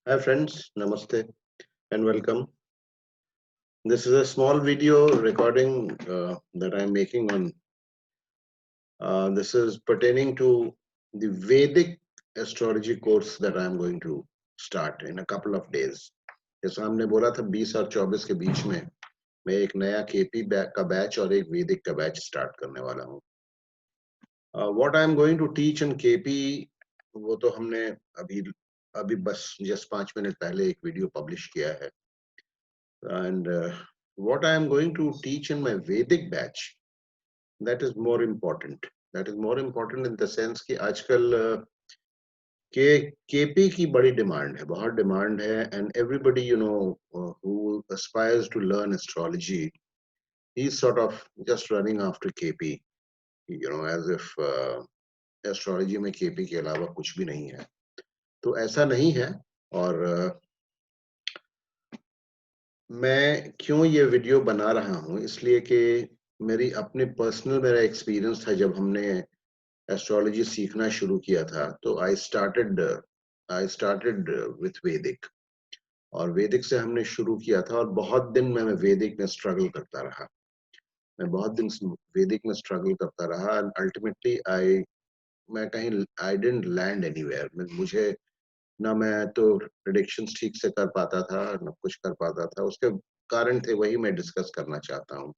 Hi friends, Namaste and welcome. This is a small video recording that I'm making on. This is pertaining to the Vedic astrology course that I'm going to start in a couple of days. जैसा हमने बोला था 20 और 24 के बीच में मैं एक नया केपी का बैच और एक वैदिक का बैच स्टार्ट करने वाला हूँ. What I'm going to teach in KP वो तो हमने अभी अभी बस जस्ट 5 मिनट पहले एक वीडियो पब्लिश किया है. And what I am going to teach in my Vedic batch, that is more important. That is more important in the sense कि आजकल के केपी की बड़ी डिमांड है, बहुत डिमांड है, and everybody who aspires to learn astrology, he's sort of just running after KP, as if astrology में KP के अलावा कुछ भी नहीं है. तो ऐसा नहीं है. और मैं क्यों ये वीडियो बना रहा हूँ, इसलिए कि मेरी अपनी पर्सनल मेरा एक्सपीरियंस था जब हमने एस्ट्रोलॉजी सीखना शुरू किया था. तो आई स्टार्टेड विथ वैदिक, और वैदिक से हमने शुरू किया था और बहुत दिन मैं वैदिक में स्ट्रगल करता रहा. मैं बहुत दिन वैदिक में स्ट्रगल करता रहा एंड अल्टीमेटली मैं कहीं आई डिडंट लैंड एनीवेयर. मुझे ना मैं तो प्रेडिक्शंस ठीक से कर पाता था, ना कुछ कर पाता था. उसके कारण थे, वही मैं डिस्कस करना चाहता हूँ.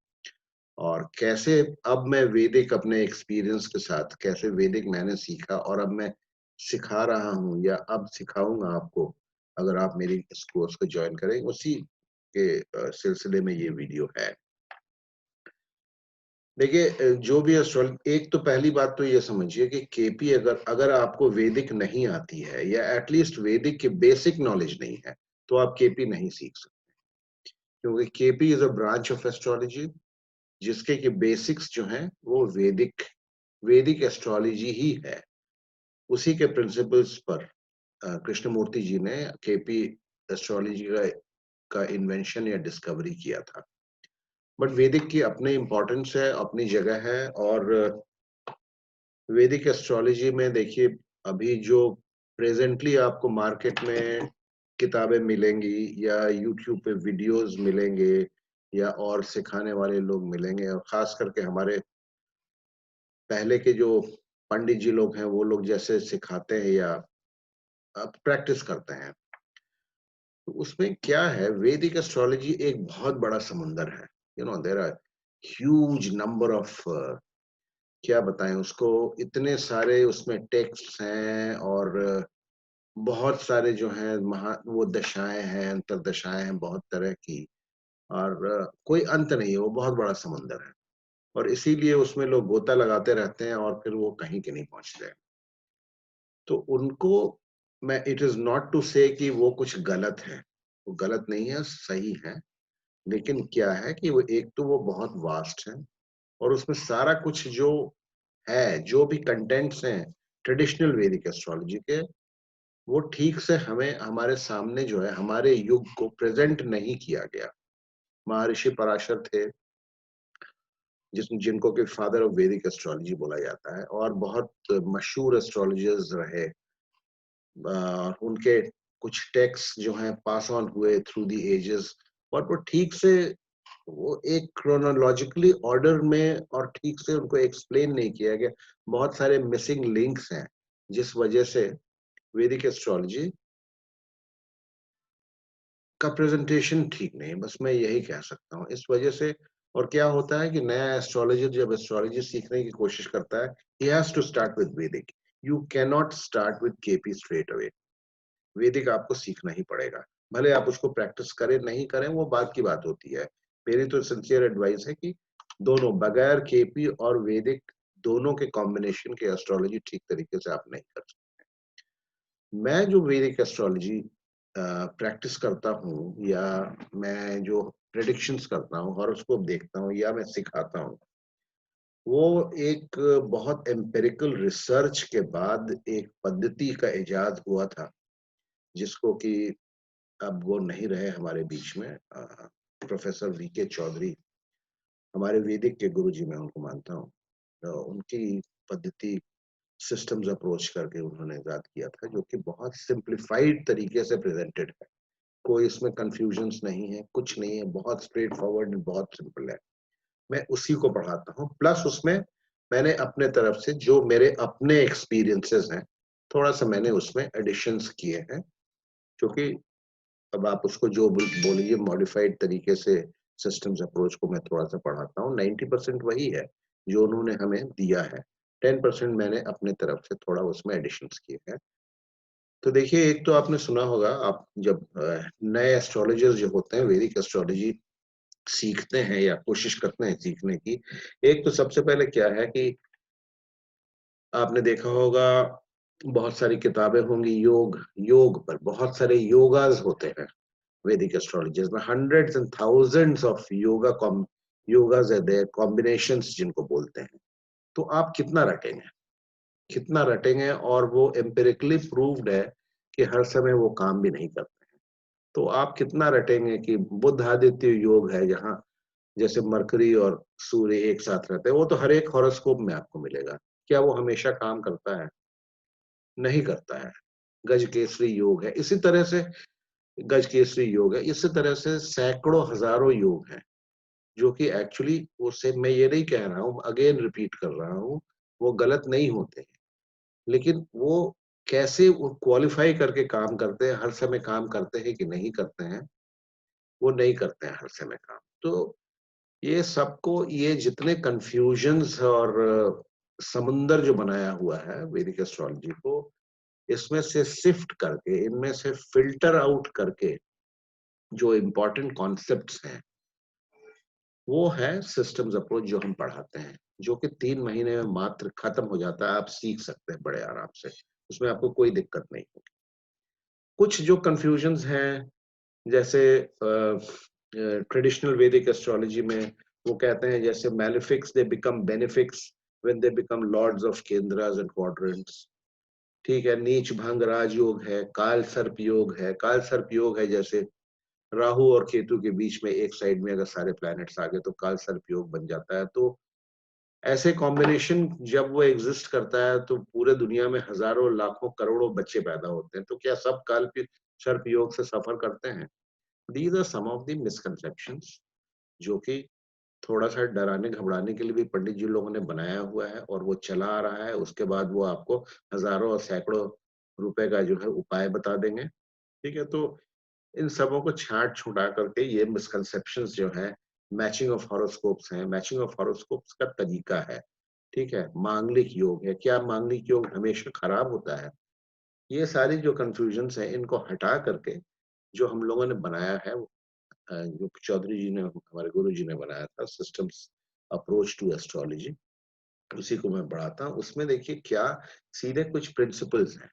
और कैसे अब मैं वैदिक अपने एक्सपीरियंस के साथ कैसे वैदिक मैंने सीखा और अब मैं सिखा रहा हूँ या अब सिखाऊंगा आपको, अगर आप मेरी इस कोर्स को ज्वाइन करें, उसी के सिलसिले में ये वीडियो है. देखिए, जो भी एस्ट्रोलॉजी, एक तो पहली बात तो ये समझिए कि केपी अगर अगर आपको वैदिक नहीं आती है या एटलीस्ट वैदिक के बेसिक नॉलेज नहीं है, तो आप केपी नहीं सीख सकते. क्योंकि KP is a branch of astrology जिसके के बेसिक्स जो हैं वो वैदिक वैदिक एस्ट्रोलॉजी ही है. उसी के प्रिंसिपल्स पर कृष्णमूर्ति जी ने केपी एस्ट्रोलॉजी का इन्वेंशन या डिस्कवरी किया था. बट वैदिक की अपनी इम्पोर्टेंस है, अपनी जगह है. और वैदिक एस्ट्रोलॉजी में देखिए, अभी जो प्रेजेंटली आपको मार्केट में किताबें मिलेंगी या यूट्यूब पे वीडियोस मिलेंगे या और सिखाने वाले लोग मिलेंगे, और खास करके हमारे पहले के जो पंडित जी लोग हैं, वो लोग जैसे सिखाते हैं या प्रैक्टिस करते हैं, तो उसमें क्या है, वैदिक एस्ट्रोलॉजी एक बहुत बड़ा समुंदर है. There are huge number of, क्या बताएं उसको, इतने सारे उसमें टेक्स्ट हैं और बहुत सारे जो हैं वो दशाएं हैं, अंतरदशाएं हैं बहुत तरह की. और कोई अंत नहीं है, वो बहुत बड़ा समुंदर है. और इसीलिए उसमें लोग गोता लगाते रहते हैं और फिर वो कहीं के नहीं पहुंचते. तो उनको मैं, इट इज नॉट टू से कि वो कुछ गलत है, वो गलत नहीं है, सही है. लेकिन क्या है कि वो, एक तो वो बहुत वास्ट है और उसमें सारा कुछ जो है, जो भी कंटेंट्स हैं ट्रेडिशनल वैदिक एस्ट्रोलॉजी के, वो ठीक से हमें हमारे सामने जो है हमारे युग को प्रेजेंट नहीं किया गया. महर्षि पराशर थे, जिनको कि फादर ऑफ वैदिक एस्ट्रोलॉजी बोला जाता है, और बहुत मशहूर एस्ट्रोलॉजर्स रहे. उनके कुछ टेक्स्ट जो हैं पास ऑन हुए थ्रू द एजेस, और वो ठीक से, वो एक क्रोनोलॉजिकली ऑर्डर में और ठीक से उनको एक्सप्लेन नहीं किया गया. बहुत सारे मिसिंग लिंक्स हैं, जिस वजह से वैदिक एस्ट्रोलॉजी का प्रेजेंटेशन ठीक नहीं है. बस मैं यही कह सकता हूँ. इस वजह से, और क्या होता है कि नया एस्ट्रोलॉजर जब एस्ट्रोलॉजी सीखने की कोशिश करता है, he has to start with Vedic. You cannot start with KP straight away. वैदिक आपको सीखना ही पड़ेगा. भले आप उसको प्रैक्टिस करें नहीं करें, वो बात की बात होती है. मेरी तो सिंसियर एडवाइस है कि दोनों, बगैर केपी और वैदिक दोनों के कॉम्बिनेशन के एस्ट्रोलॉजी ठीक तरीके से आप नहीं कर सकते. मैं जो वैदिक एस्ट्रोलॉजी प्रैक्टिस करता हूँ या मैं जो प्रेडिक्शंस करता हूँ, हॉरोस्कोप देखता हूँ या मैं सिखाता हूँ, वो एक बहुत एम्पिरिकल रिसर्च के बाद एक पद्धति का इजाद हुआ था, जिसको कि अब वो नहीं रहे हमारे बीच में. प्रोफेसर वीके चौधरी हमारे वैदिक के गुरुजी, मैं उनको मानता हूँ. उनकी पद्धति सिस्टम्स अप्रोच करके उन्होंने इजाद किया था, जो कि बहुत सिंप्लीफाइड तरीके से प्रेजेंटेड है। कोई इसमें कन्फ्यूजन्स नहीं है, कुछ नहीं है, बहुत स्ट्रेट फॉरवर्ड, बहुत सिंपल है। मैं उसी को पढ़ाता हूँ, प्लस उसमें मैंने अपने तरफ से जो मेरे अपने एक्सपीरियंसेस हैं, थोड़ा-सा मैंने उसमें एडिशंस किए हैं, क्योंकि अब आप उसको जो बोलिए मॉडिफाइड तरीके से सिस्टम्स अप्रोच को मैं थोड़ा-सा पढ़ाता हूँ, 90% वही है, जो उन्होंने हमें दिया है। 10% मैंने अपने तरफ से थोड़ा उसमें एडिशंस किए हैं। तो देखिए, एक तो आपने सुना होगा, आप जब नए एस्ट्रोलॉजर्स जो होते हैं, वैदिक एस्ट्रोलॉजी सीखते हैं या कोशिश करते हैं सीखने की, एक तो सबसे पहले क्या है कि आपने देखा होगा, बहुत सारी किताबें होंगी योग योग पर, बहुत सारे योगाज़ होते हैं वैदिक एस्ट्रोलॉजीज़ में, hundreds and thousands of yogas are there, combinations जिनको बोलते हैं। तो आप कितना रटेंगे? कितना रटेंगे, और वो एम्पिरिकली प्रूव्ड है कि हर समय वो काम भी नहीं करते हैं। तो आप कितना रटेंगे कि बुध आदित्य योग है, जहाँ जैसे मरकरी और सूर्य एक साथ रहते हैं, वो तो हर एक हॉरोस्कोप में आपको मिलेगा। क्या वो हमेशा काम करता है? नहीं करता है। गजकेसरी योग है, इसी तरह से गजकेसरी योग है, इसी तरह से सैकड़ों हज़ारों योग हैं, जो कि एक्चुअली उससे मैं ये नहीं कह रहा हूँ, अगेन रिपीट कर रहा हूँ, वो गलत नहीं होते हैं। लेकिन वो कैसे वो क्वालीफाई करके काम करते हैं, हर समय काम करते हैं कि नहीं करते हैं, वो नहीं करते हैं हर समय काम। तो ये सबको, ये जितने कन्फ्यूजन्स और समुंदर जो बनाया हुआ है वैदिक एस्ट्रोलॉजी को, इसमें से सिफ्ट करके, इनमें से फ़िल्टर आउट करके जो इम्पोर्टेंट कॉन्सेप्ट्स हैं, वो है सिस्टम्स अप्रोच जो हम पढ़ाते हैं, जो कि 3 महीने में मात्र खत्म हो जाता है, आप सीख सकते हैं बड़े आराम से। उसमें आपको कोई दिक्कत नहीं होगी। कुछ जो कन्फ्यूजन्स हैं, जैसे ट्रेडिशनल वैदिक एस्ट्रोलॉजी में वो कहते हैं, जैसे malefics they become benefics when they become lords of kendras and quadrants. ठीक है, नीच भंग राजयोग है, काल सर्प योग है। काल सर्प योग है, जैसे राहु और केतु के बीच में एक साइड में अगर सारे प्लैनेट्स आ गए तो काल सर्प योग बन जाता है। तो ऐसे कॉम्बिनेशन जब वो एग्जिस्ट करता है, तो पूरे दुनिया में हजारों लाखों करोड़ों बच्चे पैदा होते हैं। तो क्या सब काल सर्प योग से सफर करते हैं? These are some of the misconceptions, जो कि थोड़ा-सा डराने घबराने के लिए भी पंडित जी लोगों ने बनाया हुआ है, और वो चला आ रहा है। उसके बाद वो आपको हजारों और सैकड़ों रुपए का जो है उपाय बता देंगे। ठीक है? तो इन सबों को छाँट-छुँटा करके ये मिसकंसेप्शंस जो हैं, मैचिंग ऑफ हॉरोस्कोप्स हैं, मैचिंग ऑफ हॉरोस्कोप्स का तरीका है, ठीक है? मांगलिक योग है, क्या मांगलिक योग हमेशा खराब होता है? ये सारी जो कन्फ्यूजन्स हैं, इनको हटा करके जो हम लोगों ने बनाया है, जो चौधरी जी ने, हमारे गुरुजी ने बनाया था, सिस्टम्स अप्रोच टू एस्ट्रोलॉजी, उसी को मैं पढ़ाता हूँ। उसमें देखिए क्या सीधे कुछ प्रिंसिपल्स हैं।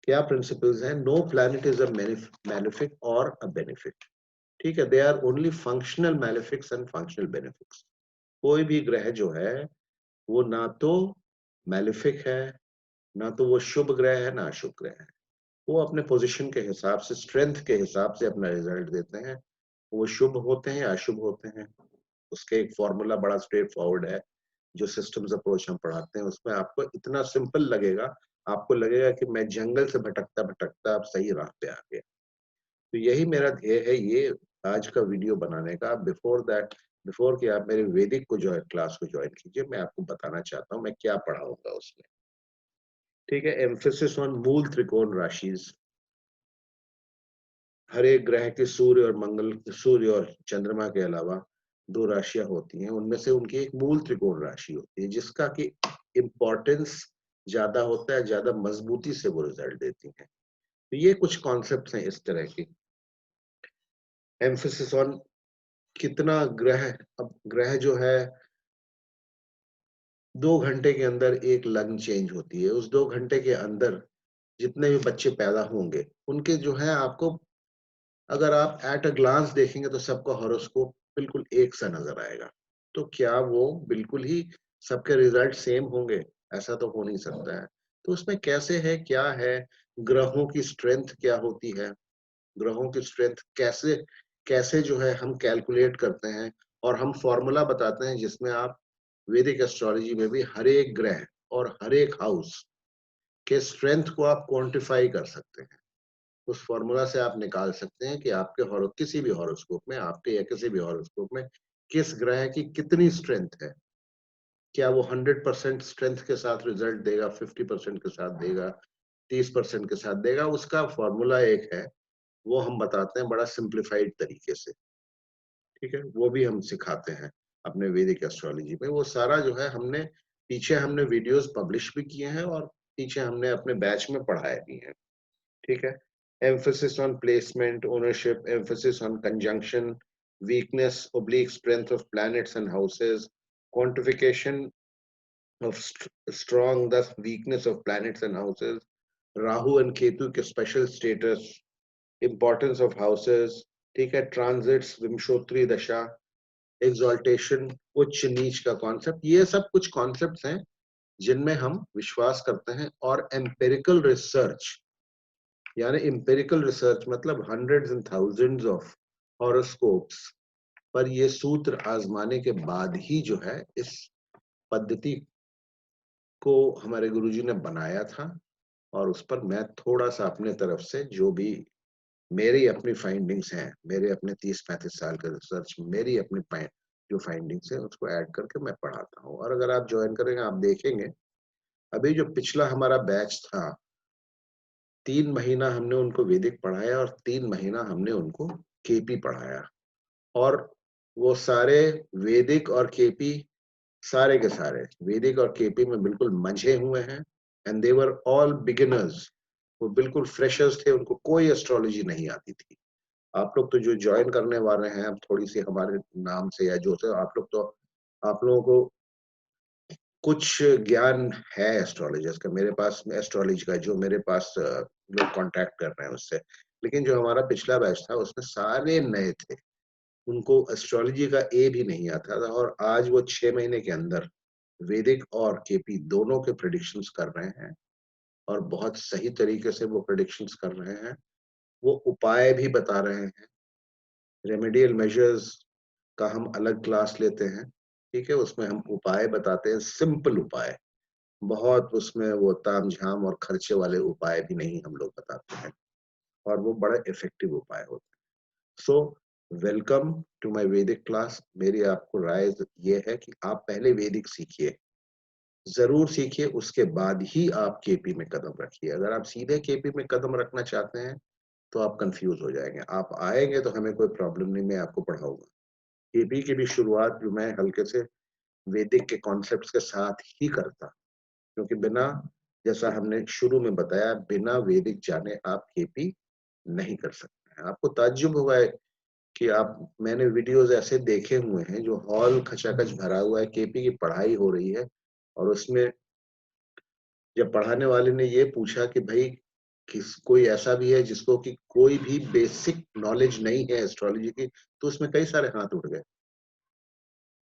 क्या प्रिंसिपल्स हैं? No planet is a malefic और अ बेनिफिट। ठीक है? They are only functional malefics and functional benefics. कोई भी ग्रह जो है, वो ना तो मैलेफिक है, ना तो वो शुभ ग्रह है, ना अशुभ ग्रह है। वो अपने पोज़ीशन के हिसाब से, स्ट्रेंथ के हिसाब से अपना रिज़ल्ट देते हैं। वो शुभ होते हैं या अशुभ होते हैं। उसके एक फ़ॉर्मूला बड़ा स्ट्रेट फॉरवर्ड है, जो सिस्टम्स अप्रोच हम पढ़ाते हैं, उसमें आपको इतना सिंपल लगेगा, आपको लगेगा कि मैं जंगल से भटकता-भटकता अब सही राह पे आ गया। तो यही मेरा ध्येय है, ये आज का वीडियो बनाने का। बिफोर कि आप मेरे वैदिक को क्लास को जॉइन कीजिए, मैं आपको बताना चाहता हूँ मैं क्या पढ़ाऊँगा उसमें। ठीक है? एम्फेसिस ऑन मूल त्रिकोण राशिज़। हर एक ग्रह के सूर्य और चंद्रमा के अलावा 2 राशियाँ होती हैं, उनमें से उनकी एक मूल त्रिकोण राशि होती है, जिसका कि इम्पोर्टेंस ज़्यादा होता है, ज़्यादा मज़बूती से वो रिज़ल्ट देती हैं। तो ये कुछ कॉन्सेप्ट्स हैं इस तरह की। एम्फेसिस ऑन कितना ग्रह, अब ग्रह जो है 2 घंटे के अंदर एक लग्न चेंज होती है। उस 2 घंटे के अंदर जितने भी बच्चे पैदा होंगे, उनके जो है आपको, अगर आप एट अ ग्लांस देखेंगे तो सबका हॉरोस्कोप बिल्कुल एक सा नज़र आएगा। तो क्या वो बिल्कुल ही सबके रिज़ल्ट सेम होंगे? ऐसा तो हो नहीं सकता है। तो उसमें कैसे है, क्या है, ग्रहों की स्ट्रेंथ क्या होती है? ग्रहों की स्ट्रेंथ कैसे कैसे जो है हम कैलकुलेट करते हैं, और हम फ़ॉर्मूला बताते हैं जिसमें आप वैदिक एस्ट्रोलॉजी में भी हर एक ग्रह और हर एक हाउस के स्ट्रेंथ को आप क्वांटिफाई कर सकते हैं। उस फॉर्मूला से आप निकाल सकते हैं कि आपके किसी भी हॉरोस्कोप में, आपके या किसी भी हॉरोस्कोप में किस ग्रह की कितनी स्ट्रेंथ है। क्या वो 100% स्ट्रेंथ के साथ रिजल्ट देगा, 50% के साथ देगा, 30% के साथ देगा, उसका फॉर्मूला एक है, वो हम बताते हैं बड़ा सिंप्लीफाइड तरीके से, ठीक है? वो भी हम सिखाते हैं अपने वैदिक एस्ट्रोलॉजी में। वो सारा जो है हमने वीडियोस पब्लिश भी किए हैं और पीछे हमने अपने बैच में पढ़ाए भी हैं, ठीक है? Emphasis on placement, ownership, emphasis on conjunction, weakness oblique strength of planets and houses, quantification of strong, thus weakness of planets and houses, Rahu and Ketu के special status, importance of houses, ठीक है, ट्रांजिट्स, विमशोत्री दशा, एग्जॉल्टेशन, उच्च नीच का concept, ये सब कुछ कॉन्सेप्ट्स हैं जिनमें हम विश्वास करते हैं। और एम्पेरिकल रिसर्च, यानी एम्पेरिकल रिसर्च मतलब hundreds and thousands of horoscopes पर ये सूत्र आजमाने के बाद ही जो है इस पद्धति को हमारे गुरुजी ने बनाया था। और उस पर मैं थोड़ा-सा अपने तरफ से जो भी मेरी अपनी फाइंडिंग्स हैं, मेरे अपने 30-35 साल का रिसर्च, मेरी अपनी जो फाइंडिंग्स हैं उसको ऐड करके मैं पढ़ाता हूँ। और अगर आप जॉइन करेंगे, आप देखेंगे, अभी जो पिछला हमारा बैच था, 3 महीना हमने उनको वैदिक पढ़ाया और 3 महीना हमने उनको केपी पढ़ाया। और वो सारे वैदिक और केपी, सारे के सारे वैदिक और केपी में बिल्कुल मंझे हुए हैं। And they were all beginners, वो बिल्कुल फ्रेशर्स थे, उनको कोई एस्ट्रोलॉजी नहीं आती थी। आप लोग तो जो ज्वाइन करने वाले हैं, अब थोड़ी सी हमारे नाम से या जो से आप लोगों को कुछ ज्ञान है एस्ट्रोलॉजर्स का, मेरे पास एस्ट्रोलॉजी का जो मेरे पास लोग कांटेक्ट कर रहे हैं उससे। लेकिन जो हमारा पिछला बैच था उसमें सारे नए थे, उनको एस्ट्रोलॉजी का ए भी नहीं आता था। और आज वो 6 महीने के अंदर वैदिक और केपी दोनों के प्रेडिक्शंस कर रहे हैं और बहुत सही तरीके से वो प्रेडिक्शंस कर रहे हैं। वो उपाय भी बता रहे हैं। रेमेडियल मेजर्स का हम अलग क्लास लेते हैं, ठीक है? उसमें हम उपाय बताते हैं, सिंपल उपाय। बहुत उसमें वो तामझाम और खर्चे वाले उपाय भी नहीं हम लोग बताते हैं, और वो बड़ा इफेक्टिव उपाय होते हैं। सो वेलकम टू माय वैदिक क्लास। मेरी आपको राय ये है कि आप पहले वैदिक सीखिए, ज़रूर सीखिए, उसके बाद ही आप केपी में कदम रखिए। अगर आप सीधे केपी में कदम रखना चाहते हैं, तो आप कन्फ्यूज़ हो जाएँगे। आप आएँगे तो हमें कोई प्रॉब्लम नहीं, मैं आपको पढ़ाऊँगा। केपी की भी शुरुआत जो मैं हल्के से वैदिक के कॉन्सेप्ट्स के साथ ही करता, क्योंकि बिना, जैसा हमने शुरू में बताया, बिना वैदिक जाने आप केपी नहीं कर सकते हैं। आपको ताज्जुब होगा कि मैंने वीडियोज़ ऐसे देखे हुए हैं जो हॉल खचाखच भरा हुआ है, केपी की पढ़ाई हो रही है और उसमें जब पढ़ाने वाले ने ये पूछा कि भाई कोई ऐसा भी है जिसको कि कोई भी बेसिक नॉलेज नहीं है एस्ट्रोलॉजी की, तो उसमें कई सारे हाथ उठ गए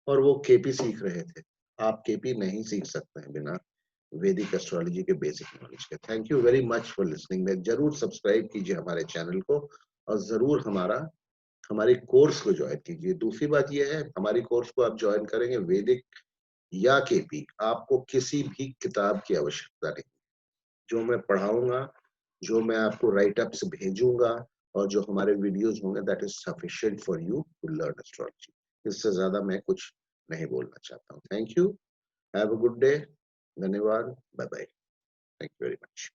और वो केपी सीख रहे थे। आप केपी नहीं सीख सकते हैं बिना वैदिक एस्ट्रोलॉजी के बेसिक नॉलेज के। Thank you very much for listening. मैं जरूर सब्सक्राइब कीजिए हमारे चैनल को और जरूर हमारी कोर्स को ज्वाइन कीजिए। दूसरी बात ये है, हमारी कोर्स को आप ज्वाइन करेंगे वैदिक या केपी, आपको किसी भी किताब की आवश्यकता नहीं। जो मैं पढ़ाऊँगा, जो मैं आपको राइट अप्स भेजूँगा और जो हमारे वीडियोज़ होंगे, that is sufficient for you to learn astrology. इससे ज़्यादा मैं कुछ नहीं बोलना चाहता हूँ। Thank you, have a good day, धन्यवाद, bye bye. Thank you very much.